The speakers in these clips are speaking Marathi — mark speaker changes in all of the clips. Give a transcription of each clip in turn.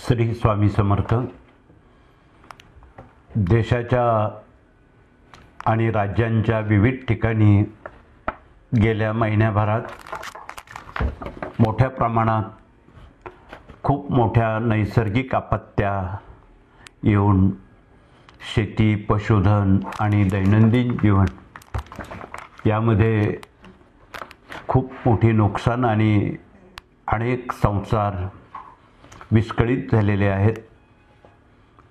Speaker 1: श्री स्वामी समर्थ। देशाच्या आणि राज्यांच्या विविध ठिकाणी गेल्या महिन्याभरात मोठ्या प्रमाणात खूप मोठ्या नैसर्गिक आपत्त्या येऊन शेती, पशुधन आणि दैनंदिन जीवन यामध्ये खूप मोठी नुकसान आणि अनेक संसार विस्कळीत झालेले आहेत।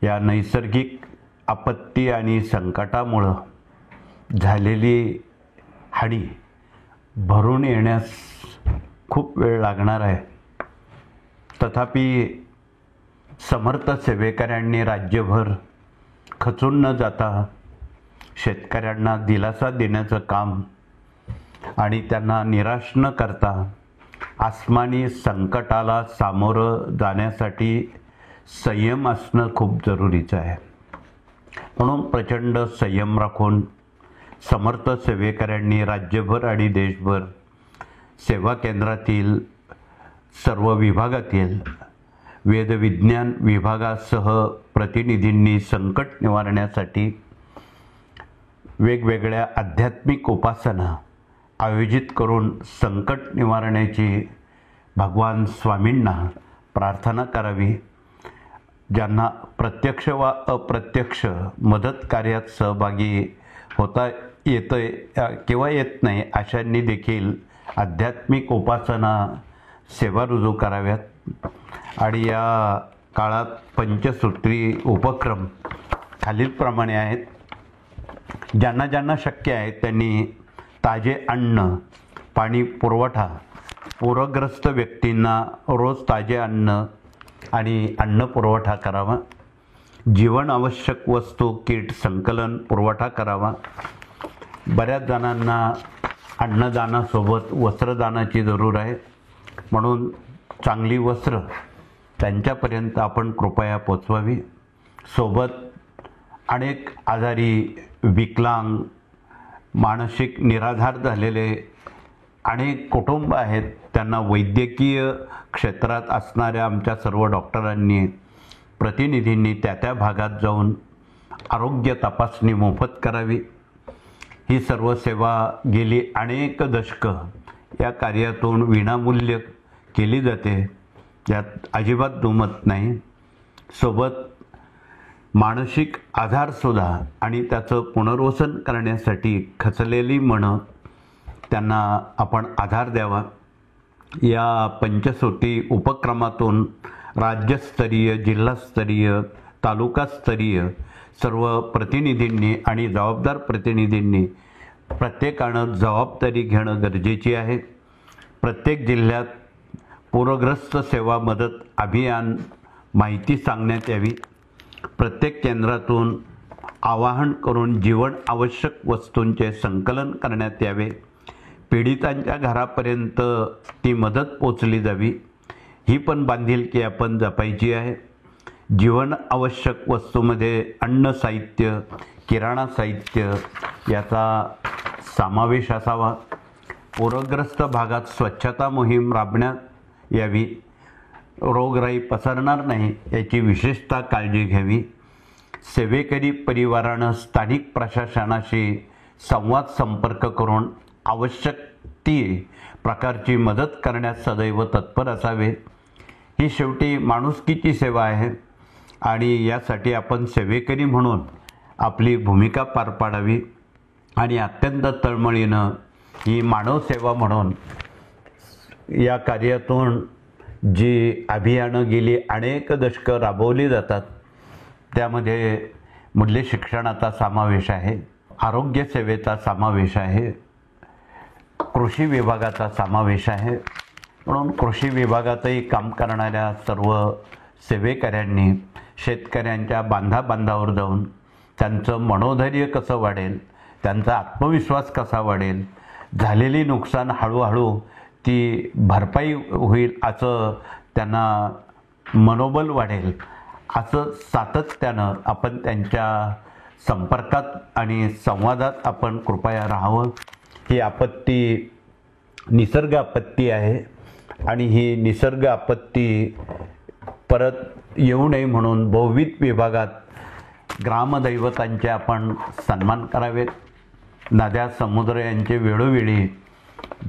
Speaker 1: या नैसर्गिक आपत्ती आणि संकटामुळे झालेली हानी भरून येण्यास खूप वेळ लागणार आहे। तथापि समर्थ सेवेकऱ्यांनी राज्यभर खचून न जाता शेतकऱ्यांना दिलासा देण्याचं काम आणि त्यांना निराश न करता आसमानी संकटाला सामोरं जाण्यासाठी संयम असणं खूप जरुरीचं आहे। म्हणून प्रचंड संयम राखून समर्थ सेवेकऱ्यांनी राज्यभर आणि देशभर सेवा केंद्रातील सर्व विभागातील वेदविज्ञान विभागासह प्रतिनिधींनी संकट निवारण्यासाठी वेगवेगळ्या आध्यात्मिक उपासना आयोजित करून संकट निवारण्याची भगवान स्वामींना प्रार्थना करावी। ज्यांना प्रत्यक्ष वा अप्रत्यक्ष मदत कार्यात सहभागी होता येतंय किंवा येत नाही अशांनी देखील आध्यात्मिक उपासना सेवा रुजू कराव्यात। आणि या काळात पंचसूत्री उपक्रम खालीलप्रमाणे आहेत। ज्यांना ज्यांना शक्य आहे त्यांनी ताजे अन्न, पाणी पुरवठा, पूरग्रस्त व्यक्तींना रोज ताजे अन्न आणि अन्न पुरवठा करावा। जीवन आवश्यक वस्तू किट संकलन पुरवठा करावा। बऱ्याच जणांना अन्नदानासोबत वस्त्रदानाची जरूर आहे, म्हणून चांगली वस्त्र त्यांच्यापर्यंत आपण कृपया पोचवावी। सोबत अनेक आजारी, विकलांग, मानसिक निराधार झालेले अनेक कुटुंब आहेत, त्यांना वैद्यकीय क्षेत्रात असणाऱ्या आमच्या सर्व डॉक्टरांनी, प्रतिनिधींनी त्या त्या भागात जाऊन आरोग्य तपासणी मोफत करावी। ही सर्व सेवा गेली अनेक दशकं या कार्यातून विनामूल्य केली जाते, यात अजिबात दुमत नाही। सोबत मानसिक आधारसुद्धा आणि त्याचं पुनर्वसन करण्यासाठी खचलेली मनं त्यांना आपण आधार द्यावा। या पंचसूत्री उपक्रमातून राज्यस्तरीय, जिल्हास्तरीय, तालुकास्तरीय सर्व प्रतिनिधींनी आणि जबाबदार प्रतिनिधींनी प्रत्येकानं जबाबदारी घेणं गरजेची आहे। प्रत्येक जिल्ह्यात पूरग्रस्त सेवा मदत अभियान माहिती सांगण्यात यावी। प्रत्येक केंद्रातून आवाहन करून जीवन आवश्यक वस्तूंचे संकलन करण्यात यावे। पीडितांच्या घरापर्यंत ती मदत पोचली जावी। ही पण बांधिलकी आपण जपायची आहे। जीवन आवश्यक वस्तूमध्ये अन्न साहित्य, किराणा साहित्य याचा समावेश असावा। पूरग्रस्त भागात स्वच्छता मोहीम राबवण्यात यावी। रोगराई पसरणार नाही याची विशेषतः काळजी घ्यावी। सेवेकरी परिवारानं स्थानिक प्रशासनाशी संवाद संपर्क करून आवश्यक ती प्रकारची मदत करण्यास सदैव तत्पर असावे। ही शेवटी माणुसकीची सेवा आहे आणि यासाठी आपण सेवेकरी म्हणून आपली भूमिका पार पाडावी आणि अत्यंत तळमळीनं ही मानवसेवा म्हणून या कार्यातून जी अभियानं गेली अनेक दशकं राबवली जातात, त्यामध्ये मूल्य शिक्षणाचा समावेश आहे, आरोग्य सेवेचा समावेश आहे, कृषी विभागाचा समावेश आहे। म्हणून कृषी विभागातही काम करणाऱ्या सर्व सेवेकऱ्यांनी शेतकऱ्यांच्या बांधाबांधावर जाऊन त्यांचं मनोधैर्य कसं वाढेल, त्यांचा आत्मविश्वास कसा वाढेल, झालेली नुकसान हळूहळू ती भरपाई होईल असं त्यांना मनोबल वाढेल असं सातत्यानं आपण त्यांच्या संपर्कात आणि संवादात आपण कृपया राहावं। ही आपत्ती निसर्ग आपत्ती आहे आणि ही निसर्ग आपत्ती परत येऊ नये म्हणून बहुविध विभागात ग्रामदैवतांचे आपण सन्मान करावेत. नद्या समुद्र यांचे वेळोवेळी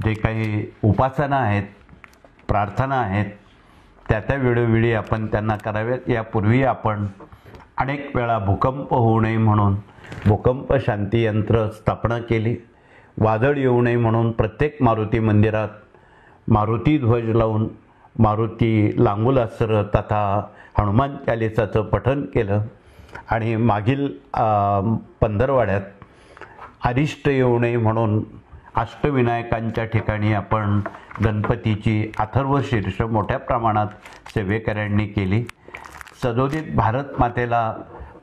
Speaker 1: जे काही उपासना आहेत, प्रार्थना आहेत, त्या वेळोवेळी आपण त्यांना करावेत. यापूर्वी आपण अनेक वेळा भूकंप होऊ नये म्हणून भूकंप शांती यंत्र स्थापना केली. वादळ येऊ नये म्हणून प्रत्येक मारुती मंदिरात मारुती ध्वज लावून मारुती लांगुलास्त्र तथा हनुमान चालिसाचं पठण केलं. आणि मागील पंधरवाड्यात अरिष्ट येऊ नये म्हणून अष्टविनायकांच्या ठिकाणी आपण गणपतीची अथर्व शीर्ष मोठ्या प्रमाणात सेवेकऱ्यांनी केली. सदोदित भारत मातेला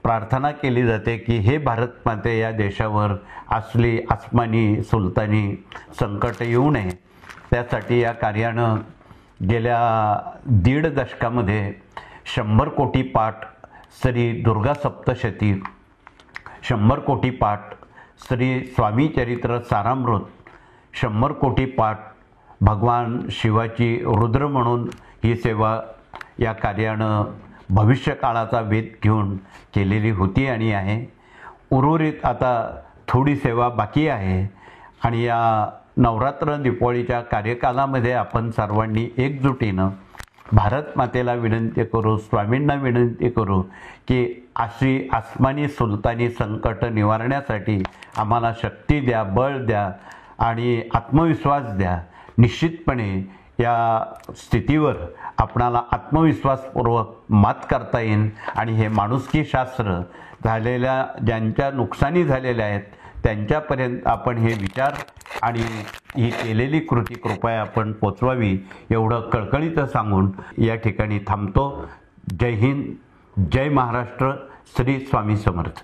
Speaker 1: प्रार्थना केली जाते की हे भारत माते, या देशावर असली आसमानी सुलतानी संकट येऊ नये. त्यासाठी या कार्यानं गेल्या 1.5 दशकामध्ये 100 कोटी पाठ श्री दुर्गा सप्तशती, 100 कोटी पाठ श्री स्वामी चरित्र सारामृत, 100 कोटी पाठ भगवान शिवाची रुद्र म्हणून ही सेवा या कार्यानं भविष्यकाळाचा वेध घेऊन केलेली होती आणि आहे. उर्वरित आता थोडी सेवा बाकी आहे. आणि या नवरात्र दीपावलीच्या कार्यकालामध्ये आपण सर्वांनी एकजुटीनं भारत मातेला विनंती करू, स्वामींना विनंती करू की अशी आसमानी सुलतानी संकट निवारण्यासाठी आम्हाला शक्ती द्या, बळ द्या आणि आत्मविश्वास द्या. निश्चितपणे या स्थितीवर आपणाला आत्मविश्वासपूर्वक मात करता येईल. आणि हे माणुसकी शास्त्र झालेल्या ज्यांच्या नुकसानी झालेल्या आहेत त्यांच्यापर्यंत आपण हे विचार आणि ही केलेली कृती कृपया आपण पोचवावी, एवढं कळकळीचं सांगून या ठिकाणी थांबतो. जय हिंद, जय महाराष्ट्र, श्री स्वामी समर्थ.